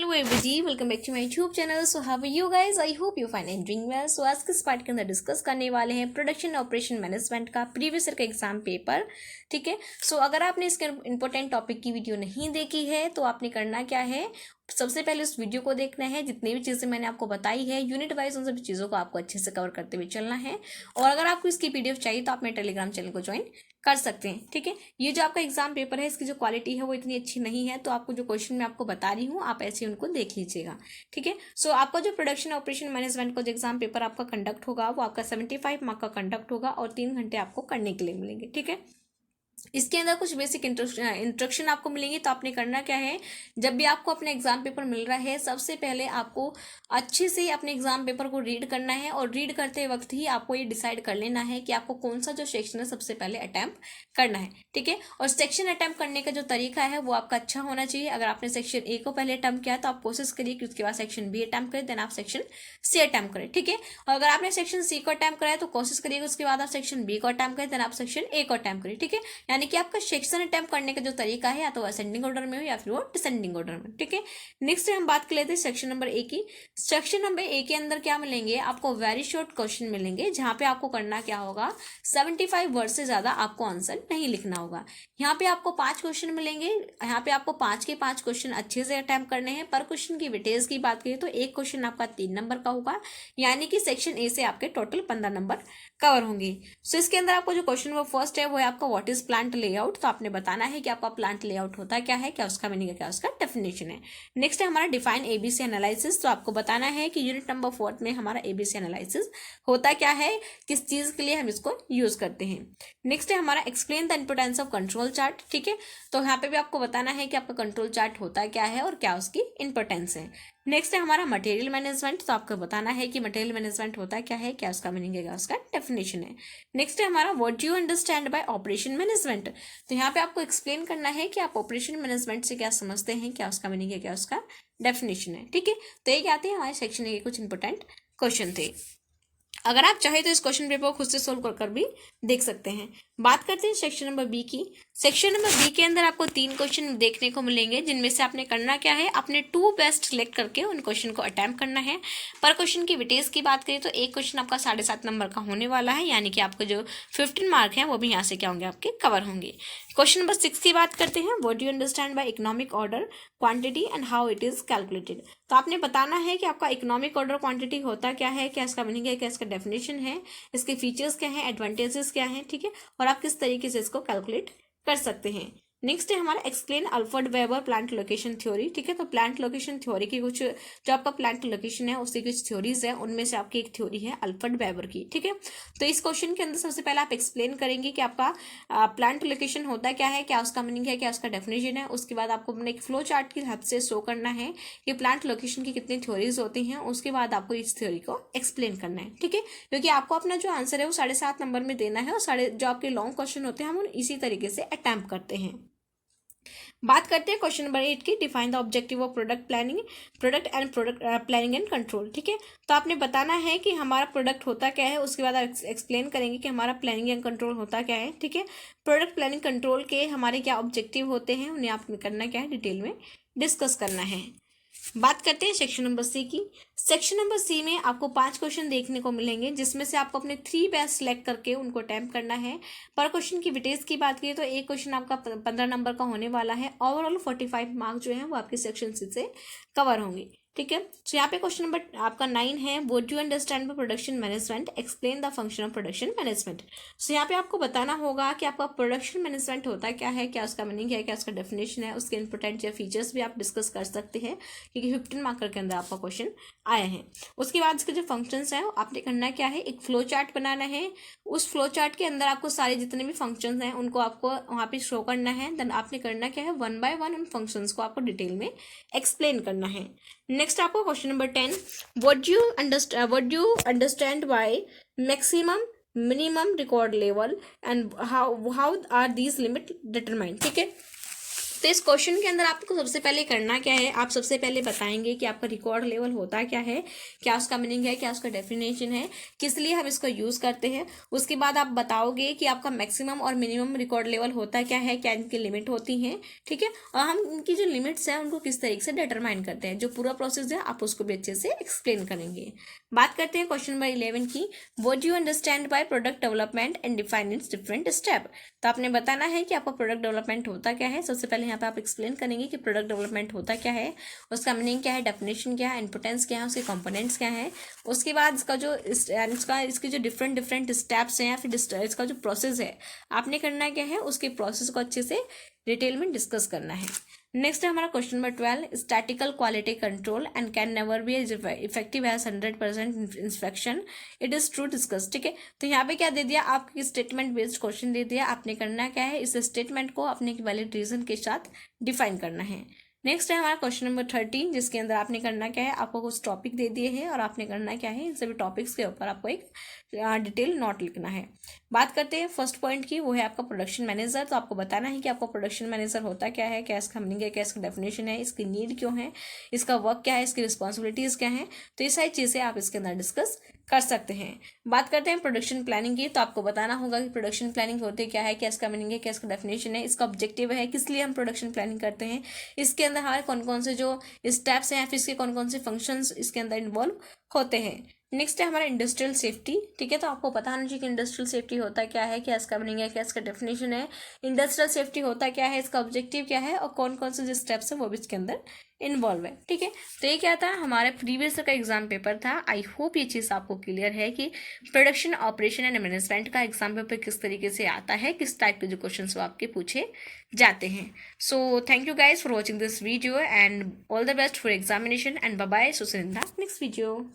Hello everyone, welcome back to my YouTube channel. So how are you guys? I hope you fine and doing well. So आज के इस part के अंदर discuss करने वाले हैं प्रोडक्शन ऑपरेशन मैनेजमेंट का प्रीवियस ईयर का एग्जाम पेपर। ठीक है, सो अगर आपने इसके इंपॉर्टेंट टॉपिक की वीडियो नहीं देखी है तो आपने करना क्या है, सबसे पहले उस वीडियो को देखना है। जितनी भी चीज़ें मैंने आपको बताई है यूनिट वाइज उन सभी चीज़ों को आपको अच्छे से कवर करते हुए चलना है। और अगर आपको इसकी पीडीएफ चाहिए तो आप मेरे टेलीग्राम चैनल को ज्वाइन कर सकते हैं। ठीक है, ये जो आपका एग्जाम पेपर है इसकी जो क्वालिटी है वो इतनी अच्छी नहीं है, तो आपको जो क्वेश्चन मैं आपको बता रही हूँ आप ऐसे उनको देख लीजिएगा। ठीक है, सो आपका जो प्रोडक्शन ऑपरेशन मैनेजमेंट का जो एग्जाम पेपर आपका कंडक्ट होगा वो आपका 75 मार्क का कंडक्ट होगा और 3 घंटे आपको करने के लिए मिलेंगे। ठीक है, इसके अंदर कुछ बेसिक इंस्ट्रक्शन आपको मिलेंगे। तो आपने करना क्या है, जब भी आपको अपना एग्जाम पेपर मिल रहा है सबसे पहले आपको अच्छे से अपने एग्जाम पेपर को रीड करना है और रीड करते वक्त ही आपको ये डिसाइड कर लेना है कि आपको कौन सा जो सेक्शन है सबसे पहले अटैम्प्ट करना है। ठीक है, और सेक्शन अटैम्प्ट करने का जो तरीका है वो आपका अच्छा होना चाहिए। अगर आपने सेक्शन ए को पहले अटैम्प्ट किया तो आप कोशिश करिए कि उसके बाद सेक्शन बी अटैम्प्ट करें, देन आप सेक्शन सी अटैम्प्ट करें। ठीक है, और अगर आपने सेक्शन सी को अटैम्प्ट कराया तो कोशिश करिए उसके बाद आप सेक्शन बी को अटैम्प्ट करें, देन आप सेक्शन ए को अटैम्प्ट करें। ठीक है, यानी कि आपका सेक्शन अटैम्प्ट करने का जो तरीका है या तो असेंडिंग ऑर्डर में हो या फिर वो डिसेंडिंग ऑर्डर में। ठीक है, नेक्स्ट हम बात कर लेते हैं सेक्शन नंबर ए की। सेक्शन नंबर ए के अंदर क्या मिलेंगे, आपको वेरी शॉर्ट क्वेश्चन मिलेंगे जहां पे आपको करना क्या होगा, 75 वर्ड से ज्यादा आपको आंसर नहीं लिखना होगा। यहाँ पे आपको 5 क्वेश्चन मिलेंगे, यहाँ पे आपको 5 के 5 क्वेश्चन अच्छे से अटैम्प्ट करने हैं। पर क्वेश्चन की वेटेज की बात करें तो एक क्वेश्चन आपका 3 नंबर का होगा, यानी कि सेक्शन ए से आपके टोटल 15 नंबर कवर होंगे। सो इसके अंदर आपको जो क्वेश्चन वो फर्स्ट है वो है आपका व्हाट इज प्लांट लेआउट। तो आपने बताना है कि आपका प्लांट लेआउट होता क्या है, क्या उसका मीनिंग है, क्या उसका डेफिनेशन है। नेक्स्ट है हमारा डिफाइन एबीसी एनालिसिस। तो आपको बताना है कि यूनिट नंबर 4 में हमारा एबीसी एनालिसिस होता क्या है, किस चीज के लिए हम इसको यूज करते हैं। नेक्स्ट है हमारा explain the importance of control chart. ठीक है, तो यहाँ पे भी आपको बताना है कि आपका कंट्रोल चार्ट होता क्या है और क्या उसकी इंपोर्टेंस है। नेक्स्ट है हमारा मटेरियल मैनेजमेंट। तो आपको बताना है कि मटेरियल मैनेजमेंट होता क्या है, क्या उसका मीनिंग है, क्या उसका डेफिनेशन है। नेक्स्ट है हमारा what do you understand bye operation management. तो यहाँ पे आपको एक्सप्लेन करना है कि आप ऑपरेशन मैनेजमेंट से क्या समझते हैं, क्या उसका मीनिंग है, क्या उसका डेफिनेशन है। ठीक है, तो ये क्या थे हमारे सेक्शन के कुछ इंपॉर्टेंट क्वेश्चन थे। अगर आप चाहे तो इस क्वेश्चन पेपर को खुद से सोल्व कर भी देख सकते हैं। बात करते हैं सेक्शन नंबर बी की। सेक्शन नंबर बी के अंदर आपको 3 क्वेश्चन देखने को मिलेंगे, जिनमें से आपने करना क्या है, अपने 2 बेस्ट सिलेक्ट करके उन क्वेश्चन को अटैम्प्ट करना है। पर क्वेश्चन की वेटेज की बात करें तो एक क्वेश्चन आपका 7.5 नंबर का होने वाला है, यानी कि आपको जो 15 मार्क है वो भी यहाँ से क्या होंगे, आपके कवर होंगे। क्वेश्चन नंबर 6 की बात करते हैं, what do you understand bye economic order quantity and how it is calculated. तो आपने बताना है कि आपका इकोनॉमिक ऑर्डर क्वांटिटी होता क्या है, क्या इसका मीनिंग है, क्या इसका डेफिनेशन है, इसके फीचर्स क्या हैं, एडवांटेजेस क्या हैं। ठीक है, और आप किस तरीके से इसको कैलकुलेट कर सकते हैं। नेक्स्ट है हमारा explain Alfred weber plant location theory. ठीक है, तो प्लांट लोकेशन थ्योरी की कुछ जो आपका प्लांट लोकेशन है उसकी कुछ थ्योरीज है, उनमें से आपकी एक थ्योरी है अल्फ्रेड वेबर की। ठीक है, तो इस क्वेश्चन के अंदर सबसे पहले आप एक्सप्लेन करेंगे कि आपका प्लांट लोकेशन होता क्या है, क्या उसका मीनिंग है, क्या उसका डेफिनेशन है। उसके बाद आपको अपने एक फ्लो चार्ट की हेल्प से शो करना है कि प्लांट लोकेशन की कितनी थ्योरीज होती हैं। उसके बाद आपको इस थ्योरी को एक्सप्लेन करना है। ठीक है, क्योंकि आपको अपना जो आंसर है वो 7.5 नंबर में देना है और जो आपके लॉन्ग क्वेश्चन होते हैं हम इसी तरीके से अटैम्प्ट करते हैं। बात करते हैं क्वेश्चन नंबर 8 की, define the objective of product planning and control. ठीक है, तो आपने बताना है कि हमारा प्रोडक्ट होता क्या है, उसके बाद आप एक्सप्लेन करेंगे कि हमारा प्लानिंग एंड कंट्रोल होता क्या है। ठीक है, प्रोडक्ट प्लानिंग कंट्रोल के हमारे क्या ऑब्जेक्टिव होते हैं, उन्हें आपने करना क्या है, डिटेल में डिस्कस करना है। बात करते हैं सेक्शन नंबर सी की। सेक्शन नंबर सी में आपको 5 क्वेश्चन देखने को मिलेंगे, जिसमें से आपको अपने 3 बेस्ट सेलेक्ट करके उनको अटैम्प्ट करना है। पर क्वेश्चन की वेटेज की बात करें तो एक क्वेश्चन आपका 15 नंबर का होने वाला है। ओवरऑल 45 मार्क जो है वो आपके सेक्शन सी से कवर होंगे। ठीक है, तो यहाँ पे क्वेश्चन नंबर आपका 9 है, what do you understand by production management, explain the function of production management. So यहाँ पे आपको बताना होगा कि आपका प्रोडक्शन मैनेजमेंट होता क्या है, क्या उसका मीनिंग है, क्या उसका डेफिनेशन है, उसके इंपोर्टेंट या फीचर्स भी आप डिस्कस कर सकते हैं, क्योंकि 15 मार्कर के अंदर आपका क्वेश्चन आया है। उसके बाद इसके जो फंक्शंस हैं आपने करना क्या है, एक फ्लो चार्ट बनाना है। उस फ्लो चार्ट के अंदर आपको सारे जितने भी फंक्शंस हैं उनको आपको वहाँ पे शो करना है। देन आपने करना क्या है, 1 बाय 1 उन फंक्शंस को आपको डिटेल में एक्सप्लेन करना है। नेक्स्ट आपको question number 10, what do you understand by maximum minimum record level and how are these limit determined. ठीक है, तो इस क्वेश्चन के अंदर आपको सबसे पहले करना क्या है, आप सबसे पहले बताएंगे कि आपका रिकॉर्ड लेवल होता क्या है, क्या उसका मीनिंग है, क्या उसका डेफिनेशन है, किस लिए हम इसको यूज़ करते हैं। उसके बाद आप बताओगे कि आपका मैक्सिमम और मिनिमम रिकॉर्ड लेवल होता क्या है, क्या इनकी लिमिट होती है, ठीक है, और हम इनकी जो लिमिट्स हैं उनको किस तरीके से डिटरमाइन करते हैं। जो पूरा प्रोसेस है आप उसको भी अच्छे से एक्सप्लेन करेंगे। बात करते हैं क्वेश्चन नंबर 11 की, what do you understand by product development and define it's different step. तो आपने बताना है कि आपका प्रोडक्ट डेवलपमेंट होता क्या है। सबसे पहले यहाँ पे आप एक्सप्लेन करेंगे कि प्रोडक्ट डेवलपमेंट होता क्या है, उसका मीनिंग क्या है, डेफिनेशन क्या है, इंपोर्टेंस क्या है, उसके कंपोनेंट्स क्या है। उसके बाद इसके जो डिफरेंट डिफरेंट स्टेप्स हैं या फिर इसका जो प्रोसेस है आपने करना क्या है, उसके प्रोसेस को अच्छे से डिटेल में डिस्कस करना है। नेक्स्ट है हमारा question number 12, statistical quality control and can never be effective as 100% inspection, it is true discuss. ठीक है, तो यहाँ पे क्या दे दिया, आपकी स्टेटमेंट बेस्ड क्वेश्चन दे दिया, आपने करना क्या है, इस स्टेटमेंट को अपने वैलिड रीजन के साथ डिफाइन करना है। नेक्स्ट है हमारा क्वेश्चन नंबर 13, जिसके अंदर आपने करना क्या है, आपको कुछ टॉपिक दे दिए हैं और आपने करना क्या है, इन सभी टॉपिक्स के ऊपर आपको एक डिटेल नोट लिखना है। बात करते हैं फर्स्ट पॉइंट की, वो है आपका प्रोडक्शन मैनेजर। तो आपको बताना है कि आपका प्रोडक्शन मैनेजर होता क्या है, क्या इसका मीनिंग है, क्या इसका डेफिनेशन है, इसकी नीड क्यों है, इसका वर्क क्या है, इसकी रिस्पॉन्सिबिलिटीज़ क्या है। तो ये सारी चीज़ें आप इसके अंदर डिस्कस कर सकते हैं। बात करते हैं प्रोडक्शन प्लानिंग की, तो आपको बताना होगा कि प्रोडक्शन प्लानिंग होती क्या है, क्या इसका मीनिंग है, क्या इसका डेफिनेशन है, इसका ऑब्जेक्टिव है, किस लिए हम प्रोडक्शन प्लानिंग करते हैं, इसके अंदर हमारे कौन कौन से जो स्टेप्स हैं या फिर इसके कौन कौन से फंक्शंस इसके अंदर इन्वॉल्व होते हैं। नेक्स्ट है हमारा इंडस्ट्रियल सेफ्टी। ठीक है, तो आपको पता होना चाहिए कि इंडस्ट्रियल सेफ्टी होता क्या है, क्या इसका मीनिंग है, क्या इसका डेफिनेशन है, इंडस्ट्रियल सेफ्टी होता क्या है, इसका ऑब्जेक्टिव क्या है और कौन कौन से जो स्टेप्स है वो भी इसके अंदर इन्वॉल्व है। ठीक है, तो ये क्या था, हमारे प्रीवियस का एग्जाम पेपर था। आई होप ये चीज़ आपको क्लियर है कि प्रोडक्शन ऑपरेशन एंड मैनेजमेंट का एग्जाम पेपर किस तरीके से आता है, किस टाइप के जो क्वेश्चन वो आपके पूछे जाते हैं। So thank you guys for watching this video and all the best for examination and bye bye, so see in the next video.